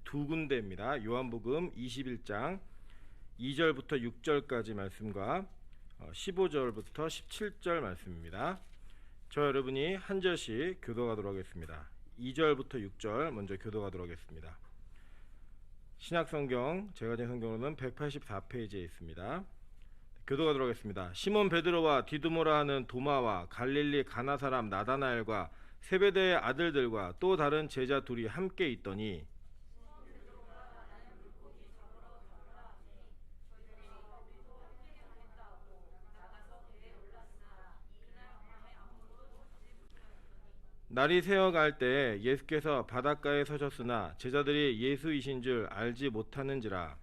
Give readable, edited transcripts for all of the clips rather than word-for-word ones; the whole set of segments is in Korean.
두 군데입니다. 요한복음 21장 2절부터 6절까지 말씀과 15절부터 17절 말씀입니다. 저 여러분이 한 절씩 교도하도록 하겠습니다. 2절부터 6절 먼저 교도하도록 하겠습니다. 신약성경 제가 가진 성경으로는 184페이지에 있습니다. 교도하도록 하겠습니다. 시몬 베드로와 디두모라 하는 도마와 갈릴리 가나 사람 나다나엘과 세베대의 아들들과 또 다른 제자 둘이 함께 있더니 날이 새어갈 때 예수께서 바닷가에 서셨으나 제자들이 예수이신 줄 알지 못하는지라.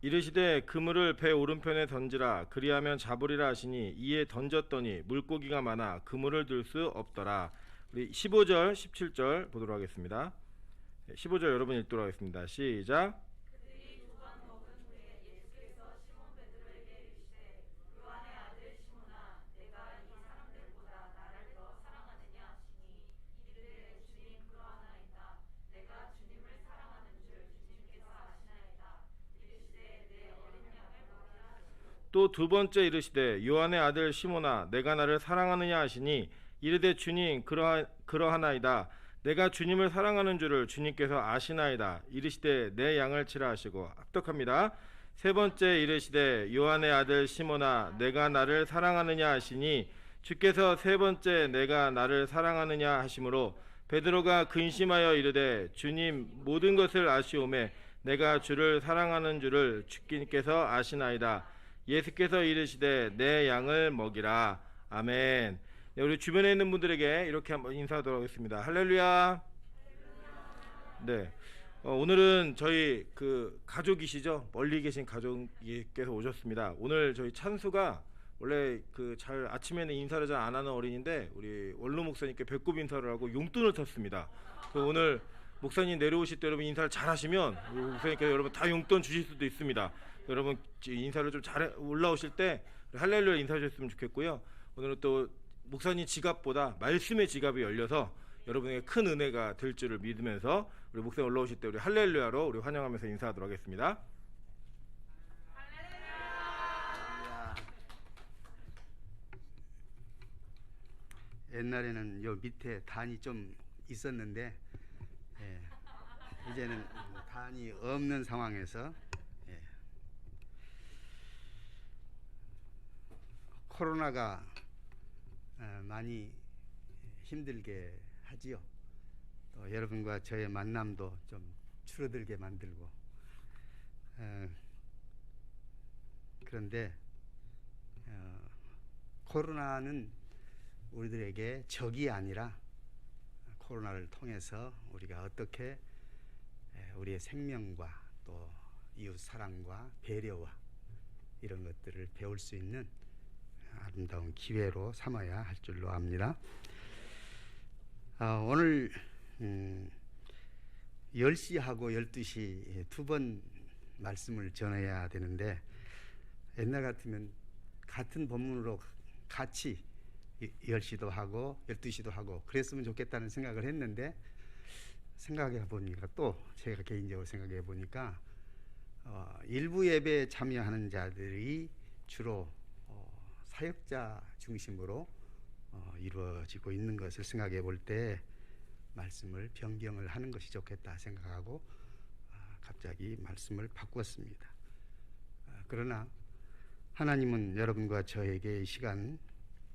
이르시되 그물을 배 오른편에 던지라 그리하면 잡으리라 하시니 이에 던졌더니 물고기가 많아 그물을 들 수 없더라. 우리 15절 17절 보도록 하겠습니다. 15절 여러분 읽도록 하겠습니다. 시작. 또 두 번째 이르시되 요한의 아들 시몬아 내가 나를 사랑하느냐 하시니 이르되 주님 그러하나이다. 내가 주님을 사랑하는 줄을 주님께서 아시나이다. 이르시되 내 양을 치라 하시고 합독합니다. 세 번째 이르시되 요한의 아들 시몬아 내가 나를 사랑하느냐 하시니 주께서 세 번째 내가 나를 사랑하느냐 하시므로 베드로가 근심하여 이르되 주님 모든 것을 아시오매 내가 주를 사랑하는 줄을 주님께서 아시나이다. 예수께서 이르시되 내 양을 먹이라. 아멘. 네, 우리 주변에 있는 분들에게 이렇게 한번 인사하도록 하겠습니다. 할렐루야. 네. 오늘은 저희 그 가족이시죠? 멀리 계신 가족께서 오셨습니다. 오늘 저희 찬수가 원래 그 잘 아침에는 인사를 잘 안 하는 어린인데 우리 원로 목사님께 배꼽 인사를 하고 용돈을 탔습니다. 오늘 목사님 내려오실 때 여러분 인사를 잘 하시면 목사님께서 여러분 다 용돈 주실 수도 있습니다. 여러분 인사를 좀 잘 올라오실 때 할렐루야 인사해 주셨으면 좋겠고요. 오늘은 또 목사님 지갑보다 말씀의 지갑이 열려서 여러분에게 큰 은혜가 될 줄을 믿으면서 우리 목사님 올라오실 때 우리 할렐루야로 우리 환영하면서 인사하도록 하겠습니다. 옛날에는 요 밑에 단이 좀 있었는데 이제는 단이 없는 상황에서 코로나가 많이 힘들게 하지요. 또 여러분과 저의 만남도 좀 줄어들게 만들고 그런데 코로나는 우리들에게 적이 아니라 코로나를 통해서 우리가 어떻게 우리의 생명과 또 이웃 사랑과 배려와 이런 것들을 배울 수 있는 아름다운 기회로 삼아야 할 줄로 압니다. 오늘 10시하고 12시 두 번 말씀을 전해야 되는데 옛날 같으면 같은 본문으로 같이 10시도 하고 12시도 하고 그랬으면 좋겠다는 생각을 했는데 생각해 보니까 또 제가 개인적으로 생각해 보니까 일부 예배에 참여하는 자들이 주로 사역자 중심으로 이루어지고 있는 것을 생각해 볼 때 말씀을 변경을 하는 것이 좋겠다 생각하고 갑자기 말씀을 바꿨습니다. 그러나 하나님은 여러분과 저에게 이 시간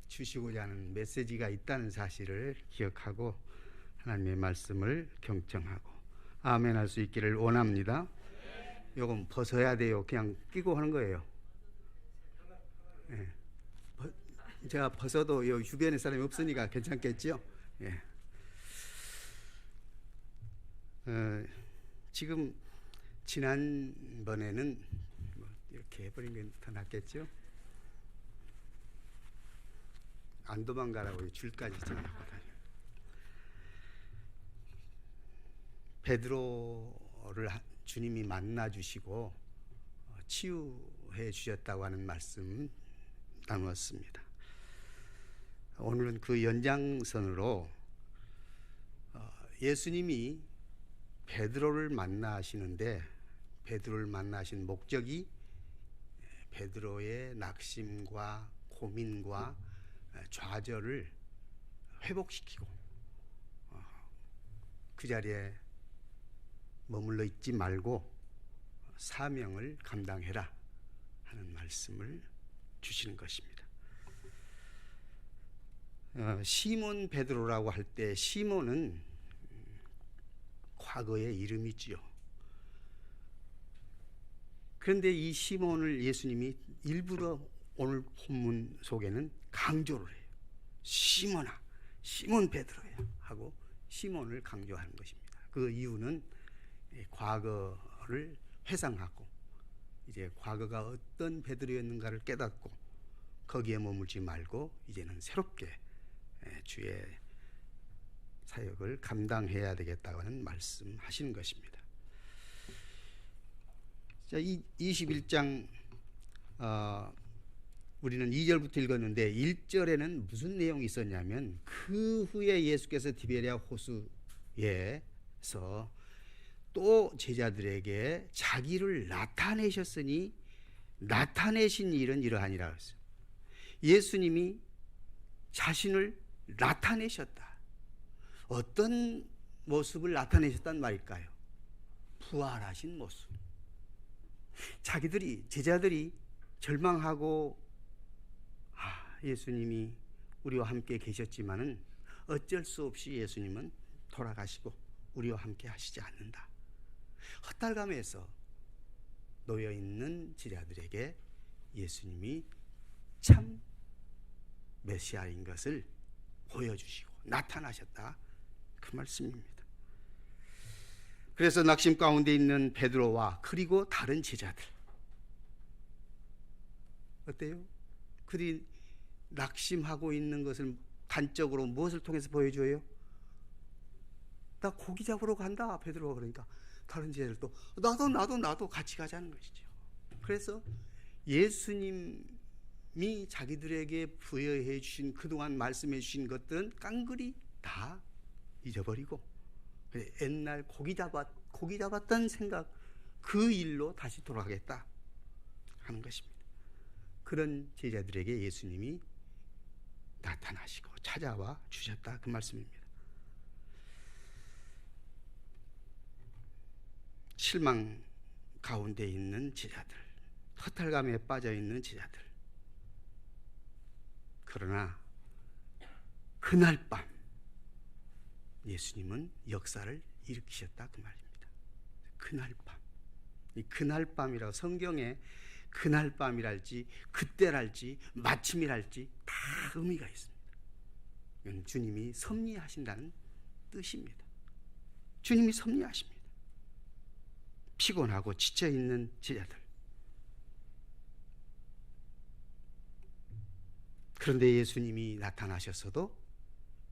주시고자 하는 메시지가 있다는 사실을 기억하고 하나님의 말씀을 경청하고 아멘 할 수 있기를 원합니다. 요건 벗어야 돼요. 그냥 끼고 하는 거예요. 제가 벗어도 요 주변에 사람이 없으니까 괜찮겠죠? 지금 지난번에는 이렇게 해버린 게 더 낫겠죠? 안 도망가라고 줄까지 정했거든요. 베드로를 주님이 만나 주시고 치유해 주셨다고 하는 말씀 나누었습니다. 오늘은 그 연장선으로 예수님이 베드로를 만나시는데 베드로를 만나신 목적이 베드로의 낙심과 고민과 좌절을 회복시키고 그 자리에 머물러 있지 말고 사명을 감당해라 하는 말씀을 주시는 것입니다. 시몬 베드로라고 할 때 시몬은 과거의 이름이지요. 그런데 이 시몬을 예수님이 일부러 오늘 본문 속에는 강조를 해요. 시몬아, 시몬 베드로야 하고 시몬을 강조하는 것입니다. 그 이유는 과거를 회상하고 이제 과거가 어떤 베드로였는가를 깨닫고 거기에 머물지 말고 이제는 새롭게 주의 사역을 감당해야 되겠다는 말씀하시는 것입니다. 자, 21장 우리는 2절부터 읽었는데 1절에는 무슨 내용이 있었냐면 그 후에 예수께서 디베랴 호수에서 또 제자들에게 자기를 나타내셨으니 나타내신 일은 이러하니라 했어요. 예수님이 자신을 나타내셨다. 어떤 모습을 나타내셨단 말일까요? 부활하신 모습. 제자들이 절망하고 예수님이 우리와 함께 계셨지만은 어쩔 수 없이 예수님은 돌아가시고 우리와 함께 하시지 않는다. 헛달감에서 놓여 있는 제자들에게 예수님이 참 메시아인 것을 보여주시고 나타나셨다. 그 말씀입니다. 그래서 낙심 가운데 있는 베드로와 그리고 다른 제자들 어때요? 그들이 낙심하고 있는 것을 단적으로 무엇을 통해서 보여줘요? 나 고기 잡으러 간다 베드로가 그러니까 다른 제자들도 나도 같이 가자는 것이죠. 그래서 예수님이 자기들에게 부여해 주신 그동안 말씀해 주신 것들은 깡그리 다 잊어버리고 옛날 고기 잡았던 생각 그 일로 다시 돌아가겠다 하는 것입니다. 그런 제자들에게 예수님이 나타나시고 찾아와 주셨다 그 말씀입니다. 실망 가운데 있는 제자들, 허탈감에 빠져 있는 제자들. 그러나 그날 밤 예수님은 역사를 일으키셨다 그 말입니다. 그날 밤. 이 그날 밤이라고 성경에 그날 밤이랄지 그때랄지 마침이랄지 다 의미가 있습니다. 이건 주님이 섭리하신다는 뜻입니다. 주님이 섭리하십니다. 피곤하고 지쳐있는 제자들. 그런데 예수님이 나타나셨어도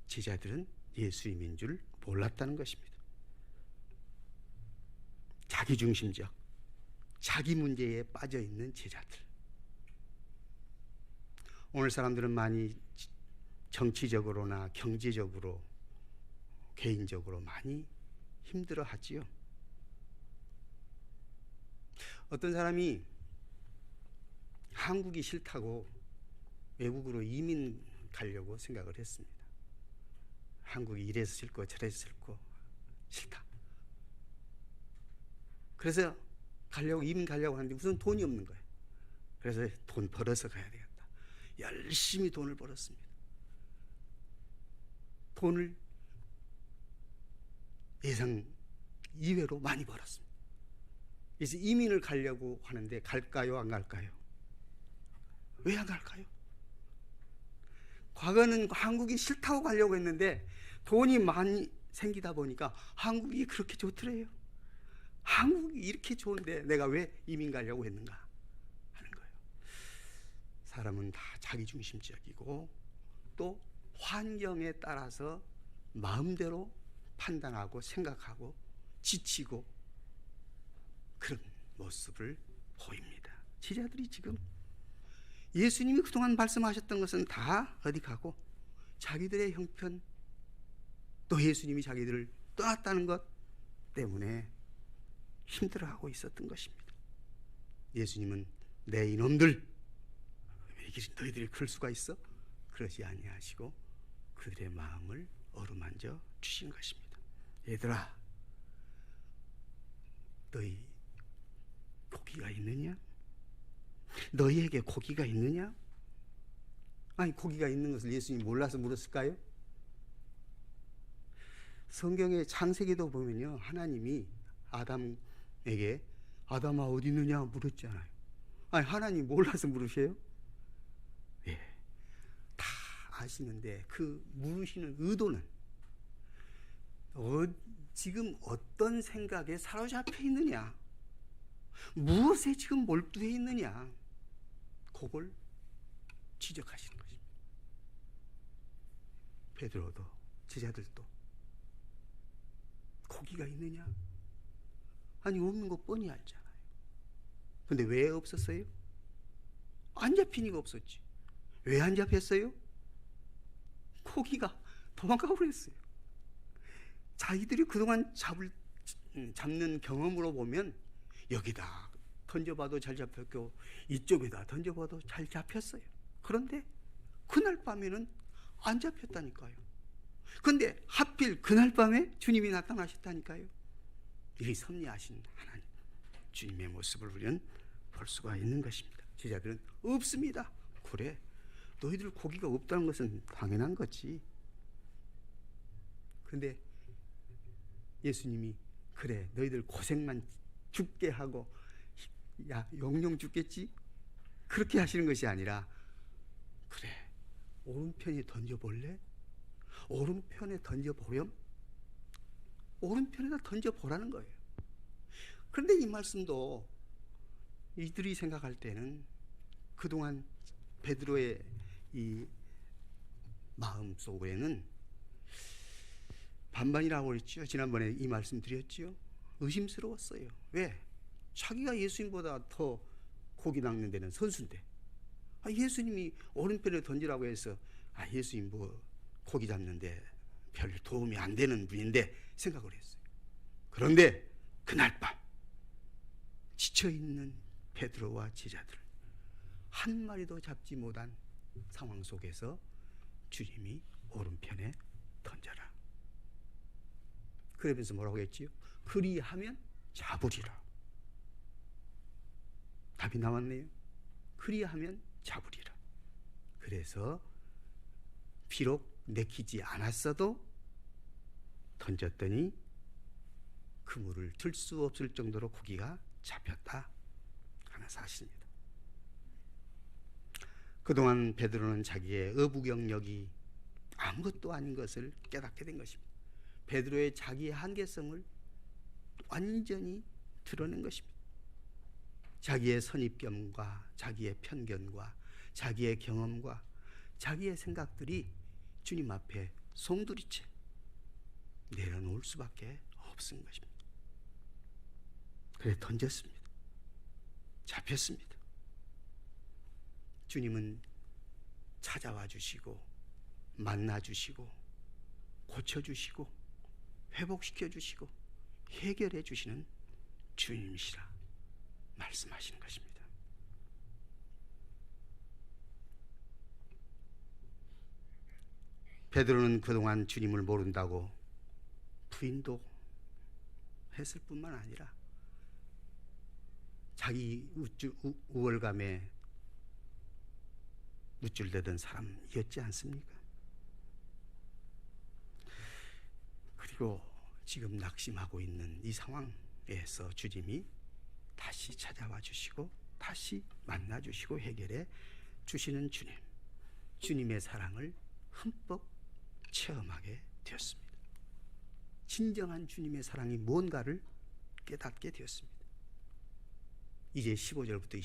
제자들은 예수님인 줄 몰랐다는 것입니다. 자기중심적, 자기 문제에 빠져있는 제자들. 오늘 사람들은 많이 정치적으로나 경제적으로 개인적으로 많이 힘들어하지요. 어떤 사람이 한국이 싫다고 외국으로 이민 가려고 생각을 했습니다. 한국이 이래서 싫고 저래서 싫고 싫다. 그래서 이민 가려고 하는데 우선 돈이 없는 거예요. 그래서 돈 벌어서 가야 되겠다. 열심히 돈을 벌었습니다. 돈을 예상 이외로 많이 벌었습니다. 그래서 이민을 가려고 하는데 갈까요? 안 갈까요? 왜 안 갈까요? 과거는 한국이 싫다고 가려고 했는데 돈이 많이 생기다 보니까 한국이 그렇게 좋더래요. 한국이 이렇게 좋은데 내가 왜 이민 가려고 했는가 하는 거예요. 사람은 다 자기중심적이고 또 환경에 따라서 마음대로 판단하고 생각하고 지치고 그런 모습을 보입니다. 제자들이 지금 예수님이 그동안 말씀하셨던 것은 다 어디 가고 자기들의 형편, 또 예수님이 자기들을 떠났다는 것 때문에 힘들어하고 있었던 것입니다. 예수님은 내 이놈들, 왜 너희들이 그럴 수가 있어? 그러지 아니하시고 그들의 마음을 어루만져 주신 것입니다. 얘들아, 너희 고기가 있느냐? 너희에게 고기가 있느냐? 아니, 고기가 있는 것을 예수님이 몰라서 물었을까요? 성경의 창세기도 보면요, 하나님이 아담에게 아담아 어디 있느냐 물었잖아요. 아니, 하나님 몰라서 물으세요? 예, 다 아시는데 그 물으시는 의도는 지금 어떤 생각에 사로잡혀 있느냐, 무엇에 지금 몰두해 있느냐, 그걸 지적하시는 것입니다. 베드로도 제자들도 고기가 있느냐? 아니, 없는 거 뻔히 알잖아요. 근데 왜 없었어요? 안 잡히니까 없었지. 왜 안 잡혔어요? 고기가 도망가고 그랬어요. 자기들이 그동안 잡는 경험으로 보면 여기다 던져봐도 잘 잡혔고 이쪽에다 던져봐도 잘 잡혔어요. 그런데 그날 밤에는 안 잡혔다니까요. 그런데 하필 그날 밤에 주님이 나타나셨다니까요. 이 섭리하신 하나님, 주님의 모습을 우리는 볼 수가 있는 것입니다. 제자들은 없습니다. 그래, 너희들 고기가 없다는 것은 당연한 거지. 그런데 예수님이 그래, 너희들 고생만 죽게 하고 야 영영 죽겠지? 그렇게 하시는 것이 아니라 그래, 오른편에 던져볼래? 오른편에 던져보렴? 오른편에다 던져보라는 거예요. 그런데 이 말씀도 이들이 생각할 때는 그동안 베드로의 이 마음 속에는 반반이라고 했죠. 지난번에 이 말씀 드렸죠. 의심스러웠어요. 왜? 자기가 예수님보다 더 고기 낚는 데는 선수인데, 예수님이 오른편에 던지라고 해서 예수님 뭐 고기 잡는데 별 도움이 안 되는 분인데 생각을 했어요. 그런데 그날 밤 지쳐있는 베드로와 제자들 한 마리도 잡지 못한 상황 속에서 주님이 오른편에 던져라. 그러면서 뭐라고 했지요? 그리하면 잡으리라. 답이 나왔네요. 그리하면 잡으리라. 그래서 비록 내키지 않았어도 던졌더니 그물을 들 수 없을 정도로 고기가 잡혔다 하는 사실입니다. 그동안 베드로는 자기의 어부경력이 아무것도 아닌 것을 깨닫게 된 것입니다. 베드로의 자기의 한계성을 완전히 드러낸 것입니다. 자기의 선입견과 자기의 편견과 자기의 경험과 자기의 생각들이 주님 앞에 송두리째 내려놓을 수밖에 없은 것입니다. 그래 던졌습니다. 잡혔습니다. 주님은 찾아와 주시고 만나 주시고 고쳐주시고 회복시켜 주시고 해결해 주시는 주님이시라 말씀하시는 것입니다. 베드로는 그동안 주님을 모른다고 부인도 했을 뿐만 아니라 자기 우월감에 묻줄대던 사람이었지 않습니까? 그리고 지금 낙심하고 있는 이 상황에서 주님이 다시 찾아와 주시고 다시 만나 주시고 해결해 주시는 주님, 주님의 사랑을 흠뻑 체험하게 되었습니다. 진정한 주님의 사랑이 뭔가를 깨닫게 되었습니다. 이제 15절부터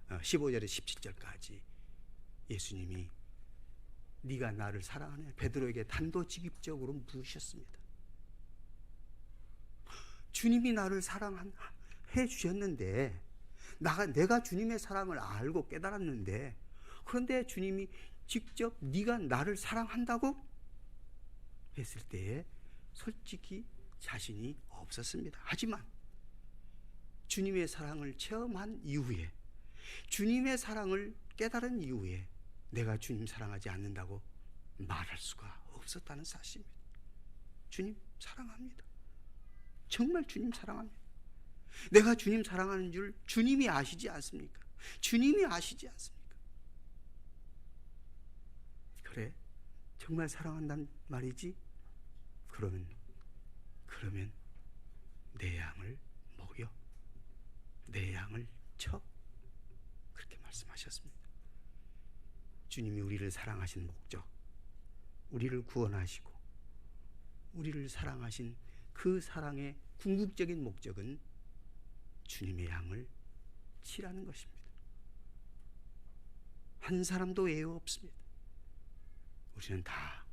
15절에 17절까지 예수님이 네가 나를 사랑하냐? 베드로에게 단도직입적으로 묻으셨습니다. 주님이 나를 사랑해 주셨는데 내가 주님의 사랑을 알고 깨달았는데, 그런데 주님이 직접 네가 나를 사랑한다고 했을 때에 솔직히 자신이 없었습니다. 하지만 주님의 사랑을 체험한 이후에, 주님의 사랑을 깨달은 이후에 내가 주님 사랑하지 않는다고 말할 수가 없었다는 사실입니다. 주님 사랑합니다. 정말 주님 사랑합니다. 내가 주님 사랑하는 줄 주님이 아시지 않습니까? 주님이 아시지 않습니까? 그래, 정말 사랑한단 말이지? 그러면 내 양을 먹여, 내 양을 쳐. 그렇게 말씀하셨습니다. 주님이 우리를 사랑하신 목적, 우리를 구원하시고 우리를 사랑하신 그 사랑의 궁극적인 목적은 주님의 양을 치라는 것입니다. 한 사람도 외에 없습니다. 우리는 다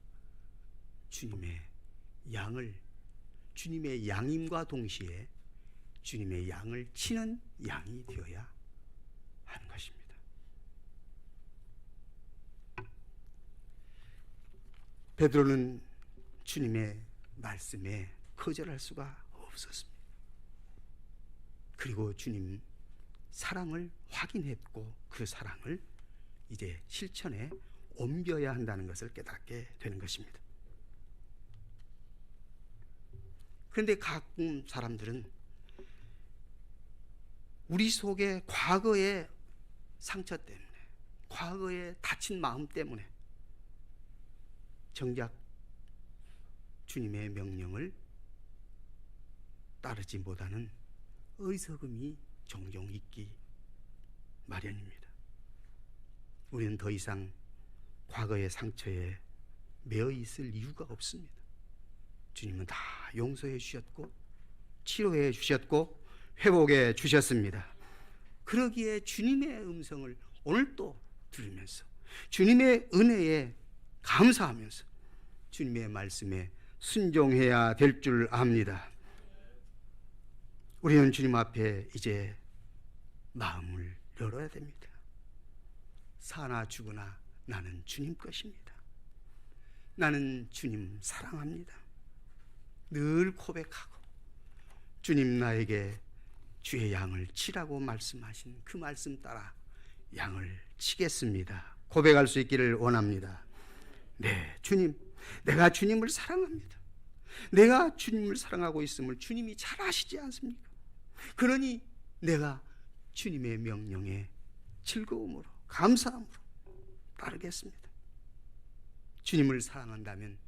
주님의 양임과 동시에 주님의 양을 치는 양이 되어야 하는 것입니다. 베드로는 주님의 말씀에 거절할 수가 없었습니다. 그리고 주님 사랑을 확인했고 그 사랑을 이제 실천에 옮겨야 한다는 것을 깨닫게 되는 것입니다. 그런데 가끔 사람들은 우리 속에 과거의 상처 때문에, 과거의 다친 마음 때문에 정작 주님의 명령을 따르지 못하는 어리석음이 종종 있기 마련입니다. 우리는 더 이상 과거의 상처에 매여 있을 이유가 없습니다. 주님은 다 용서해 주셨고 치료해 주셨고 회복해 주셨습니다. 그러기에 주님의 음성을 오늘 또 들으면서 주님의 은혜에 감사하면서 주님의 말씀에 순종해야 될 줄 압니다. 우리는 주님 앞에 이제 마음을 열어야 됩니다. 사나 죽으나 나는 주님 것입니다. 나는 주님 사랑합니다. 늘 고백하고 주님 나에게 주의 양을 치라고 말씀하신 그 말씀 따라 양을 치겠습니다. 고백할 수 있기를 원합니다. 네, 주님, 내가 주님을 사랑합니다. 내가 주님을 사랑하고 있음을 주님이 잘 아시지 않습니까? 그러니 내가 주님의 명령에 즐거움으로 감사함으로 따르겠습니다. 주님을 사랑한다면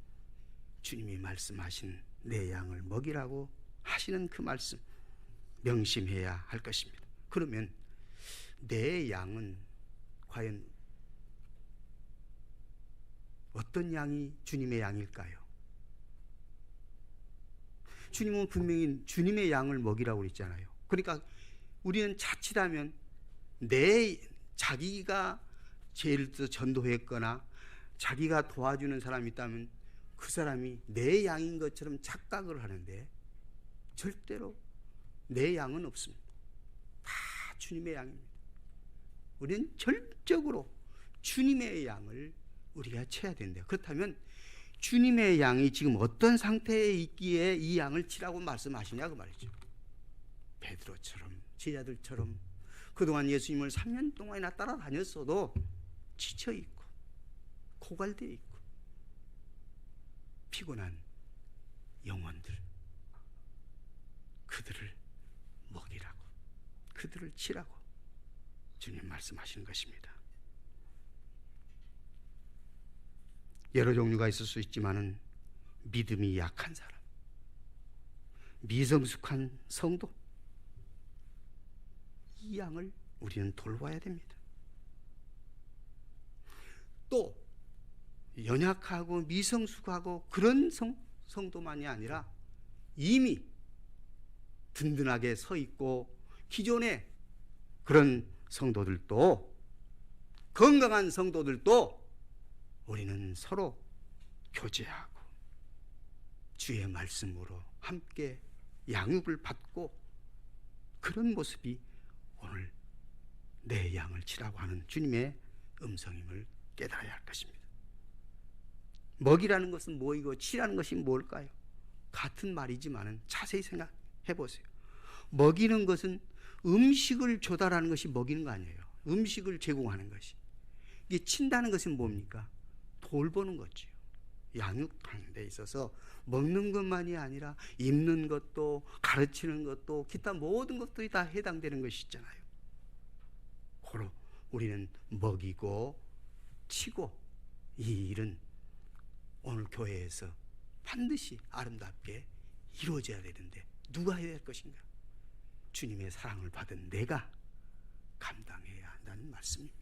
주님이 말씀하신 내 양을 먹이라고 하시는 그 말씀 명심해야 할 것입니다. 그러면 내 양은 과연 어떤 양이 주님의 양일까요? 주님은 분명히 주님의 양을 먹이라고 그랬잖아요. 그러니까 우리는 자칫하면 자기가 제일 더 전도했거나 자기가 도와주는 사람이 있다면 그 사람이 내 양인 것처럼 착각을 하는데 절대로 내 양은 없습니다. 다 주님의 양입니다. 우리는 절적으로 주님의 양을 우리가 쳐야 된대요. 그렇다면 주님의 양이 지금 어떤 상태에 있기에 이 양을 치라고 말씀하시냐 그 말이죠. 베드로처럼 제자들처럼 그동안 예수님을 3년 동안이나 따라다녔어도 지쳐있고 고갈되어 있고 피곤한 영혼들, 그들을 먹이라고, 그들을 치라고 주님 말씀하시는 것입니다. 여러 종류가 있을 수 있지만은 믿음이 약한 사람, 미성숙한 성도, 이 양을 우리는 돌봐야 됩니다. 또 연약하고 미성숙하고 그런 성도만이 아니라 이미 든든하게 서 있고 기존의 그런 성도들도, 건강한 성도들도 우리는 서로 교제하고 주의 말씀으로 함께 양육을 받고 그런 모습이 오늘 내 양을 치라고 하는 주님의 음성임을 깨달아야 할 것입니다. 먹이라는 것은 뭐이고 치라는 것이 뭘까요? 같은 말이지만은 자세히 생각해 보세요. 먹이는 것은 음식을 조달하는 것이 먹이는 거 아니에요. 음식을 제공하는 것이. 이게 친다는 것은 뭡니까? 돌보는 거죠. 양육하는 데 있어서 먹는 것만이 아니라 입는 것도 가르치는 것도 기타 모든 것들이 다 해당되는 것이 있잖아요. 고로 우리는 먹이고 치고 이 일은 오늘 교회에서 반드시 아름답게 이루어져야 되는데 누가 해야 될 것인가? 주님의 사랑을 받은 내가 감당해야 한다는 말씀입니다.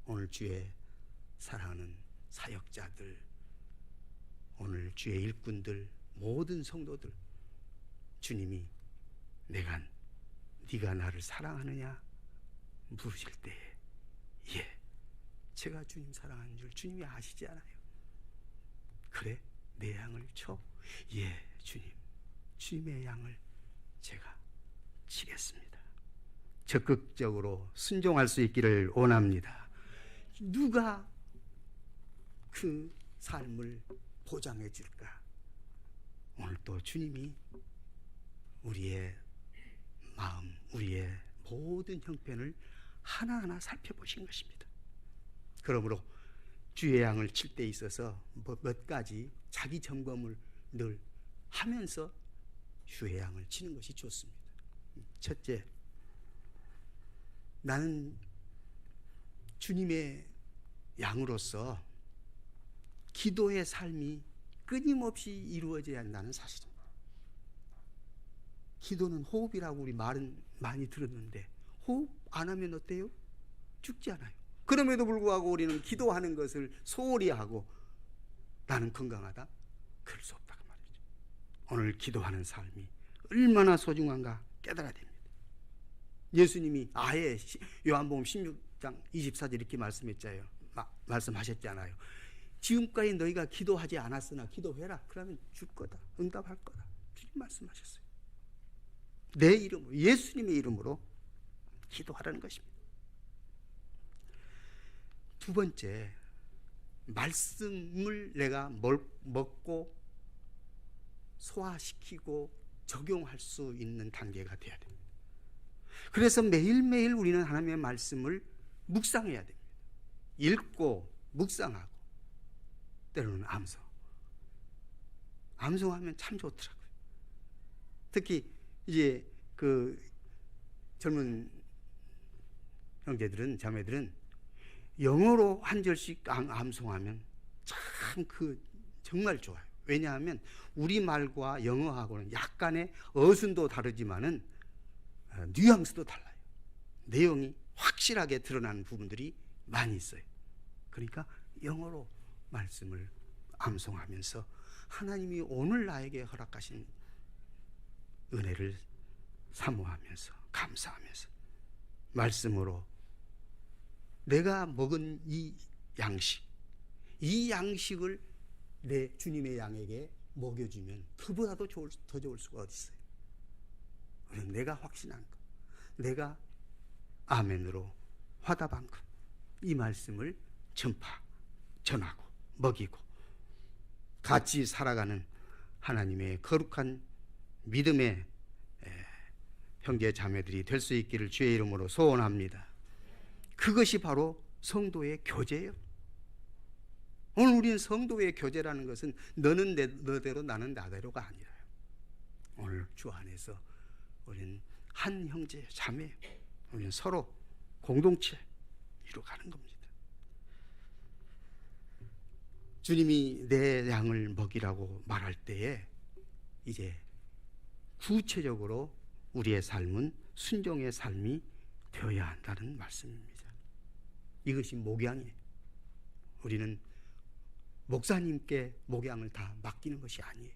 오늘 주의 사랑하는 사역자들, 오늘 주의 일꾼들, 모든 성도들, 주님이 네가 나를 사랑하느냐 물으실 때에 예, 제가 주님 사랑하는 줄 주님이 아시지 않아요? 그래, 내 양을 쳐? 예, 주님의 양을 제가 치겠습니다. 적극적으로 순종할 수 있기를 원합니다. 누가 그 삶을 보장해 줄까? 오늘 또 주님이 우리의 마음, 우리의 모든 형편을 하나하나 살펴보신 것입니다. 그러므로 주의 양을 칠 때 있어서 몇 가지 자기 점검을 늘 하면서 주의 양을 치는 것이 좋습니다. 첫째, 나는 주님의 양으로서 기도의 삶이 끊임없이 이루어져야 한다는 사실입니다. 기도는 호흡이라고 우리 말은 많이 들었는데 호흡 안 하면 어때요? 죽지 않아요. 그럼에도 불구하고 우리는 기도하는 것을 소홀히 하고 나는 건강하다? 그럴 수 없다고 말이죠. 오늘 기도하는 삶이 얼마나 소중한가 깨달아야 됩니다. 예수님이 아예 요한복음 16장 24절 이렇게 말씀하셨잖아요. 지금까지 너희가 기도하지 않았으나 기도해라. 그러면 줄 거다. 응답할 거다. 주님 말씀하셨어요. 내 이름으로, 예수님의 이름으로 기도하라는 것입니다. 두 번째, 말씀을 내가 먹고 소화시키고 적용할 수 있는 단계가 돼야 됩니다. 그래서 매일매일 우리는 하나님의 말씀을 묵상해야 됩니다. 읽고 묵상하고 때로는 암송하면 참 좋더라고요. 특히 이제 그 젊은 형제들은, 자매들은 영어로 한 절씩 암송하면 참 정말 좋아요. 왜냐하면 우리말과 영어하고는 약간의 어순도 다르지만은 뉘앙스도 달라요. 내용이 확실하게 드러나는 부분들이 많이 있어요. 그러니까 영어로 말씀을 암송하면서 하나님이 오늘 나에게 허락하신 은혜를 사모하면서 감사하면서 말씀으로 내가 먹은 이 양식을 내 주님의 양에게 먹여주면 그보다도 더 좋을 수가 어디 있어요. 내가 확신한 것, 내가 아멘으로 화답한 것, 이 말씀을 전하고 먹이고 같이 살아가는 하나님의 거룩한 믿음의 형제 자매들이 될 수 있기를 주의 이름으로 소원합니다. 그것이 바로 성도의 교제예요. 오늘 우리는 성도의 교제라는 것은 너는 너대로 나는 나대로가 아니라요. 오늘 주 안에서 우리는 한 형제 자매, 우리는 서로 공동체 이루어가는 겁니다. 주님이 내 양을 먹이라고 말할 때에 이제 구체적으로 우리의 삶은 순종의 삶이 되어야 한다는 말씀입니다. 이것이 목양이에요. 우리는 목사님께 목양을 다 맡기는 것이 아니에요.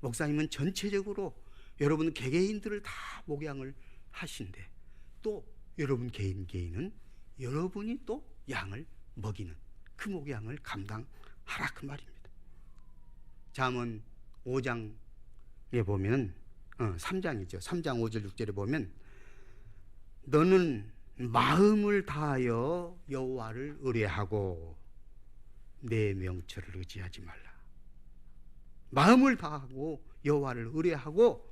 목사님은 전체적으로 여러분 개개인들을 다 목양을 하신데 또 여러분 개인은 여러분이 또 양을 먹이는 그 목양을 감당하라 그 말입니다. 잠언 5장에 보면 3장이죠. 3장 5절 6절에 보면 너는 마음을 다하여 여호와를 의뢰하고 내 명철을 의지하지 말라. 마음을 다하고 여호와를 의뢰하고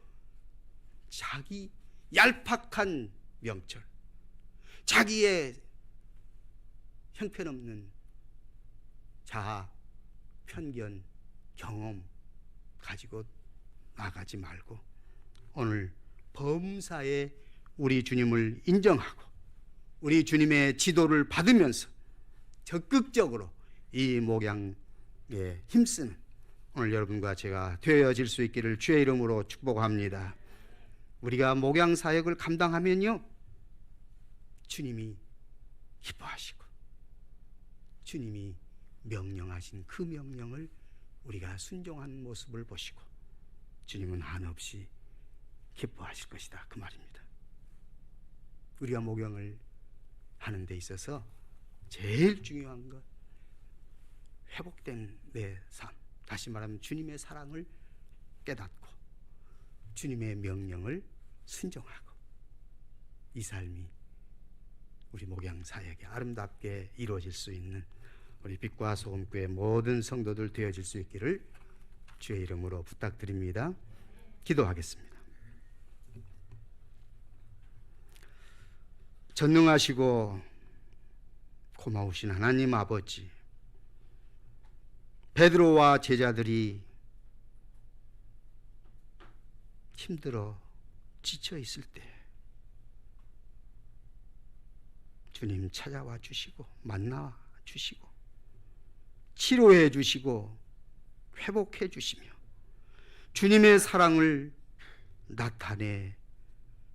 자기 얄팍한 명철, 자기의 형편없는 자아, 편견, 경험 가지고 나가지 말고 오늘 범사에 우리 주님을 인정하고 우리 주님의 지도를 받으면서 적극적으로 이 목양에 힘쓰는 오늘 여러분과 제가 되어질 수 있기를 주의 이름으로 축복합니다. 우리가 목양 사역을 감당하면요, 주님이 기뻐하시고 주님이 명령하신 그 명령을 우리가 순종하는 모습을 보시고 주님은 한없이 기뻐하실 것이다, 그 말입니다. 우리가 목양을 하는 데 있어서 제일 중요한 것, 회복된 내 삶, 다시 말하면 주님의 사랑을 깨닫고 주님의 명령을 순종하고 이 삶이 우리 목양 사역이 아름답게 이루어질 수 있는 우리 빛과 소금교회 모든 성도들 되어질 수 있기를 주의 이름으로 부탁드립니다. 기도하겠습니다. 전능하시고 고마우신 하나님 아버지, 베드로와 제자들이 힘들어 지쳐 있을 때 주님 찾아와 주시고 만나 주시고 치료해 주시고 회복해 주시며 주님의 사랑을 나타내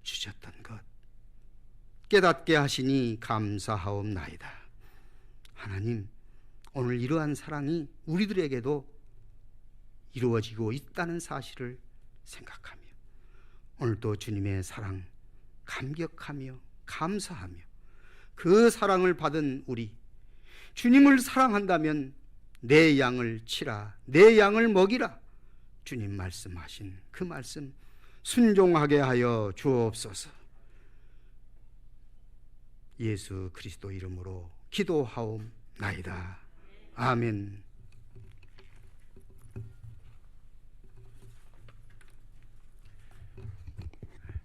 주셨던 것 깨닫게 하시니 감사하옵나이다. 하나님, 오늘 이러한 사랑이 우리들에게도 이루어지고 있다는 사실을 생각하며 오늘도 주님의 사랑 감격하며 감사하며 그 사랑을 받은 우리, 주님을 사랑한다면 내 양을 치라, 내 양을 먹이라, 주님 말씀하신 그 말씀 순종하게 하여 주옵소서. 예수 그리스도 이름으로 기도하옵나이다. 아멘.